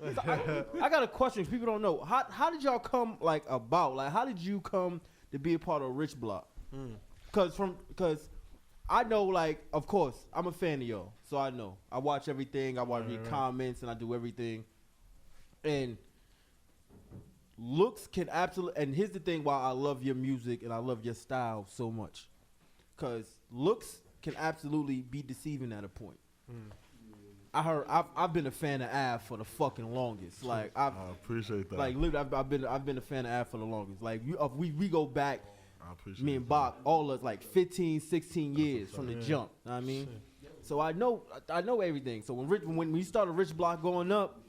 I got a question. People don't know. How did y'all come about? Like, how did you come to be a part of Rich Blocc? Because I know, like, of course, I'm a fan of y'all, so I know. I watch everything. I read comments, and I do everything. And looks can absolutely. And here's the thing: why I love your music and I love your style so much, because looks can absolutely be deceiving at a point. I've been a fan of Av for the fucking longest. Like I appreciate that. Like literally, I've been a fan of Av for the longest. Like we go back. Me and Blocc, all of like 15, 16 years from the jump. Know what I mean? So I know everything. So when we started Rich Blocc going up,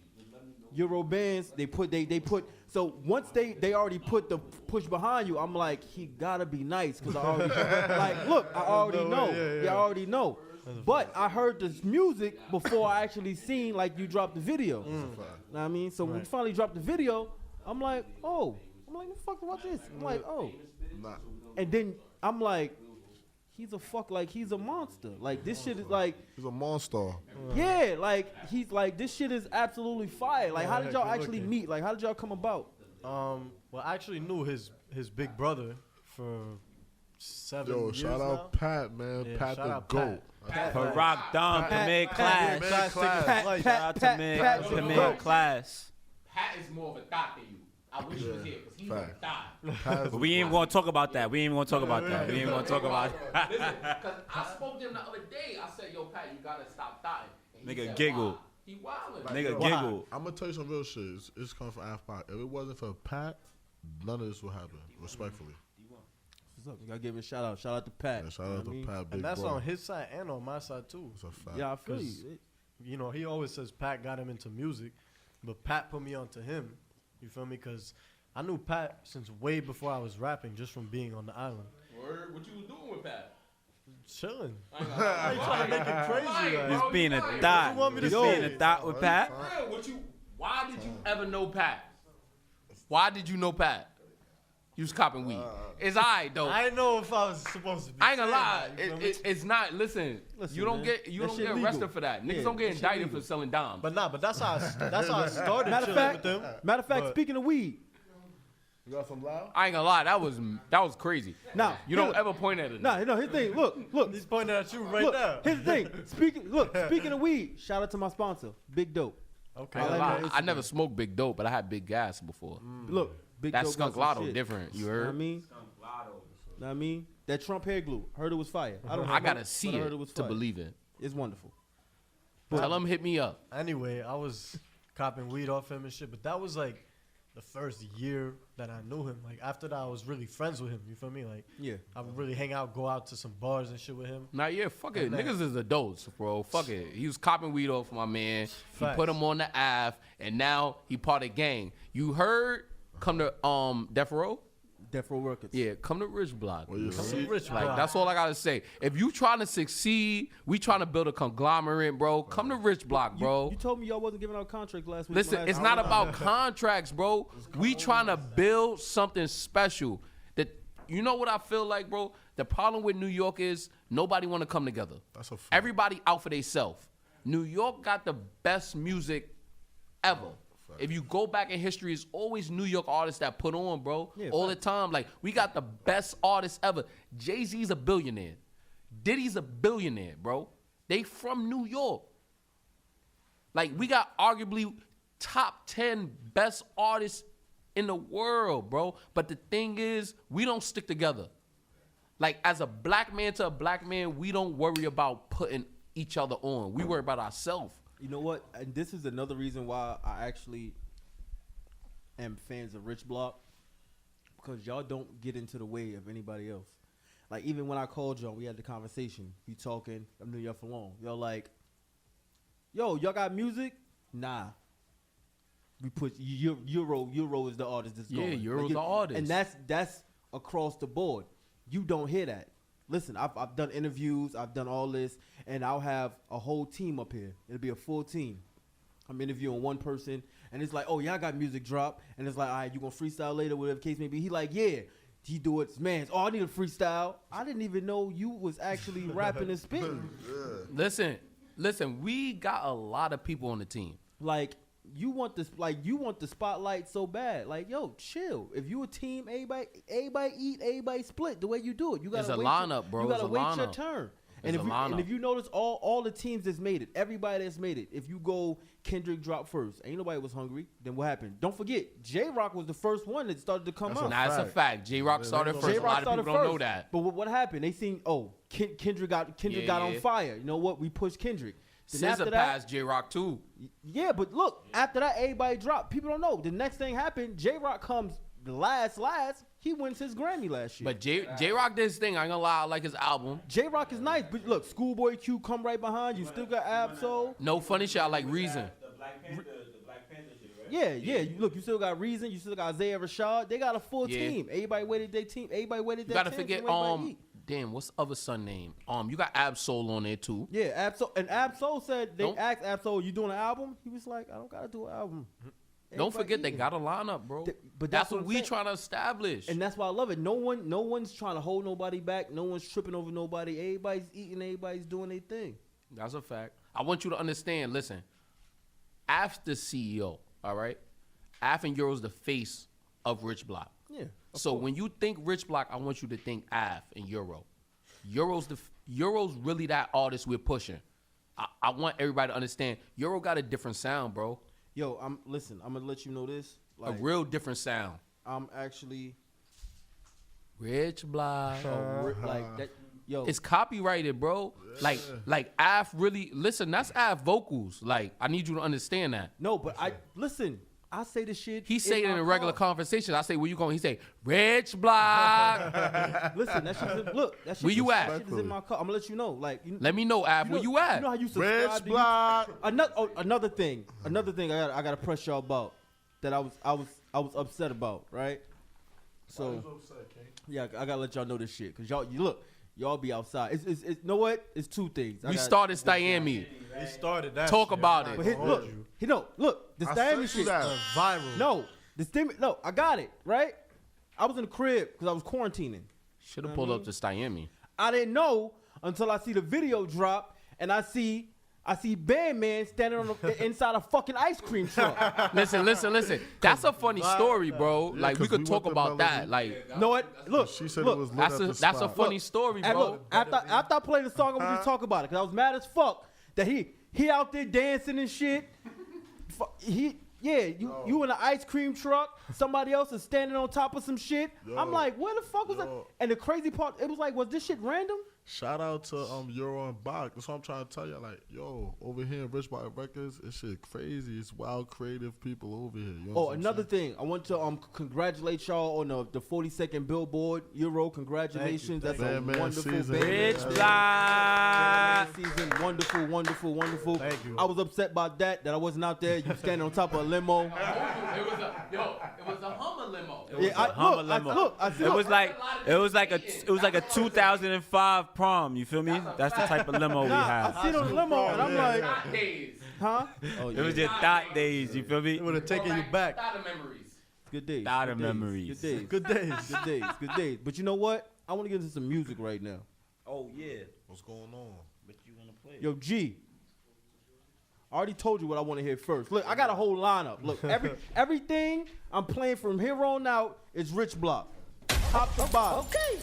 Euro bands, they put so once they already put the push behind you, I'm like, he gotta be nice, because I already like look, I already know. Yeah, I already know. But I heard this music before I actually seen like you dropped the video. Know what I mean? So when you finally dropped the video, I'm like, what the fuck, watch this? I'm like, oh. And then I'm like, he's a monster. Like, this shit is like, he's a monster. Yeah, like he's like, this shit is absolutely fire. Like, how did y'all actually meet? Like, how did y'all come about? Well, I actually knew his big brother for 7 years shout now. out Pat, man. Yeah, Pat the GOAT. Rock Dom, Commit Class. Shout out to Commit Class. Pat is more of a thought than you. I wish he was here, because he would die. But we ain't gonna talk about that. Listen, because I spoke to him the other day. I said, yo, Pat, you gotta stop thotting. Nigga giggled. He wildin'. Nigga giggled. I'm gonna tell you some real shit. It's coming from Af-Pac. If it wasn't for Pat, none of this would happen. Respectfully. What's up? You gotta give him a shout out. Shout out to Pat. Yeah, shout out to Pat, big and that's bro. on his side and on my side too. It's a fact. Yeah, I feel you. You know, he always says Pat got him into music, but Pat put me onto him. You feel me? Because I knew Pat since way before I was rapping, just from being on the island. Word, what you was doing with Pat? Chilling. How you trying to make it crazy? He's being a thot. He's being a thot with Pat. Why did you ever know Pat? Why did you know Pat? You was copping weed. It's alright though. I didn't know if I was supposed to be. I ain't gonna lie. It's not. Listen, you don't man. get arrested for that. Niggas don't get indicted for selling dimes. But that's how I started chilling with them. Matter of fact, speaking of weed, you got some loud? I ain't gonna lie. That was crazy. Nah, you don't ever point at it. No, his thing. Look. He's pointing at you right now. His thing. Speaking of weed, shout out to my sponsor, Big Dope. Okay. I never smoked big dope, but I had big gas before. Look, Big that Dope skunk got some lotto shit. different. You Know heard? what I mean? Know what I mean? That Trump hair glue. Heard it was fire. I gotta see it to believe it. It's wonderful. Tell him hit me up. Anyway, I was copping weed off him and shit, but that was like the first year that I knew him. Like after that, I was really friends with him. You feel me? Like I would really hang out, go out to some bars and shit with him. Nah, yeah, fuck it. Niggas is adults, bro. Fuck it. He was copping weed off my man. Facts. He put him on the Ave, and now he part of gang. You heard? Come to Death Row? Death Row Records. Yeah, come to Rich Blocc. Well, you see? Like, that's all I gotta say. If you trying to succeed, we trying to build a conglomerate, bro. Come to Rich Blocc, bro. You told me y'all wasn't giving out contracts last week. Listen, it's not about contracts, bro. We trying to build something special. That you know what I feel like, bro? The problem with New York is nobody want to come together. That's a fact. Everybody out for themselves. New York got the best music ever. If you go back in history, it's always New York artists that put on, bro. Yeah, all the time. Like, we got the best artists ever. Jay-Z's a billionaire. Diddy's a billionaire, bro. They from New York. Like, we got arguably top 10 best artists in the world, bro. But the thing is, we don't stick together. Like, as a black man to a black man, we don't worry about putting each other on. We worry about ourselves. You know what? And this is another reason why I actually am fans of Rich Blocc, because y'all don't get into the way of anybody else. Like, even when I called y'all, we had the conversation. You talking, I knew y'all for long. Y'all like, yo, y'all got music? Nah. We put Euro is the artist that's going. Yeah, Euro's the artist. And that's across the board. You don't hear that. Listen, I've done interviews, I've done all this, and I'll have a whole team up here. It'll be a full team. I'm interviewing one person, and it's like, oh, yeah, I got music drop. And it's like, all right, you going to freestyle later, whatever the case may be. He like, yeah. He do it, man. Oh, I need a freestyle. I didn't even know you was actually rapping and spitting. Listen, we got a lot of people on the team. Like, you want the spotlight so bad. Like, yo, chill. If you a team, everybody eat, everybody split the way you do it. You gotta It's a lineup, bro. You gotta It's a wait your lineup. turn. It's And if you notice all the teams that's made it, everybody that's made it, if you go Kendrick dropped first, ain't nobody was hungry, then what happened? Don't forget, J-Rock was the first one that started to come up. That's a fact. J-Rock started first. A lot of people don't know that. But what happened? They seen, Kendrick got on fire. You know what? We pushed Kendrick. SZA passed J-Rock too. Yeah, but look, after that, everybody dropped. People don't know. The next thing happened, J-Rock comes the last. He wins his Grammy last year. But J-Rock did his thing. I ain't gonna lie, I like his album. J-Rock is nice, but look, Schoolboy Q come right behind you. Still got Ab-Soul. No funny shit. I like Reason. The Black Panther shit, right? Yeah. You still got Reason. You still got Isaiah Rashad. They got a full team. Everybody waited their team. Everybody waited their team. You gotta forget, damn, what's the other son name? You got Ab-Soul on there too. Yeah, Ab-Soul. And Ab-Soul said, they asked Ab-Soul, you doing an album? He was like, I don't gotta do an album. Don't forget they got a lineup, bro. But that's what we trying to establish. And that's why I love it. No one's trying to hold nobody back. No one's tripping over nobody. Everybody's eating. Everybody's doing their thing. That's a fact. I want you to understand. Listen, Af's the CEO. All right, Af and Euro's the face of Rich Blocc. Yeah. So when you think Rich Blocc, I want you to think Af and Euro. Euro's really that artist we're pushing. I want everybody to understand. Euro got a different sound, bro. Yo, I'm gonna let you know this. Like, a real different sound. I'm actually Rich Blocc. like that. Yo, it's copyrighted, bro. Yeah. Like Af really listen. That's Af vocals. Like, I need you to understand that. No, but I say the shit. He say it in a regular conversation. I say, where you going? He say, Rich Blocc. Listen, that shit. Look, that shit. Where you at? That shit is in my car. I'm gonna let you know. Like, let me know, Av. Where you at? You know how you subscribe Rich to Blocc. Another thing. I gotta press y'all about that. I was upset about. Right. So yeah, I gotta let y'all know this shit because y'all be outside. It's you know what? It's two things. We started Stayami. We started that. Talk shit. about it. But look, the Stayami shit. Viral. No, I got it right. I was in the crib because I was quarantining. Should have pulled up to Stayami. I didn't know until I see the video drop and I see Bandman standing on inside a fucking ice cream truck. Listen. That's a funny story, bro. Yeah, like, we could talk about that. Like, you know what? Look, she said it was that's a funny story, bro. Look, after I play the song, I'm gonna talk about it because I was mad as fuck that he out there dancing and shit. You in an ice cream truck. Somebody else is standing on top of some shit. I'm like, where the fuck was that? And the crazy part, it was like, was this shit random? Shout out to Euro and Blocc. That's what I'm trying to tell you. Like, yo, over here in Rich Blocc Records, it's shit crazy. It's wild, creative people over here. You know another thing. I want to congratulate y'all on the 42nd Billboard Euro. Congratulations. That's a wonderful season. Rich Blocc season. Wonderful. Thank you. I was upset about that I wasn't out there. You standing on top of a limo. It was a Hummer limo. Hummer limo. It was like a 2005 prom. You feel me? That's the type of limo we have. I see it on the limo and I'm like, huh? It was your thought days. You feel me? It would have taken you back. Memories. Good days. Good days. But you know what? I want to get into some music right now. Oh yeah. What's going on? But you wanna play? Yo, G. I already told you what I want to hear first. Look, I got a whole lineup. Look, everything I'm playing from here on out is Rich Blocc. Top to bottom. Okay.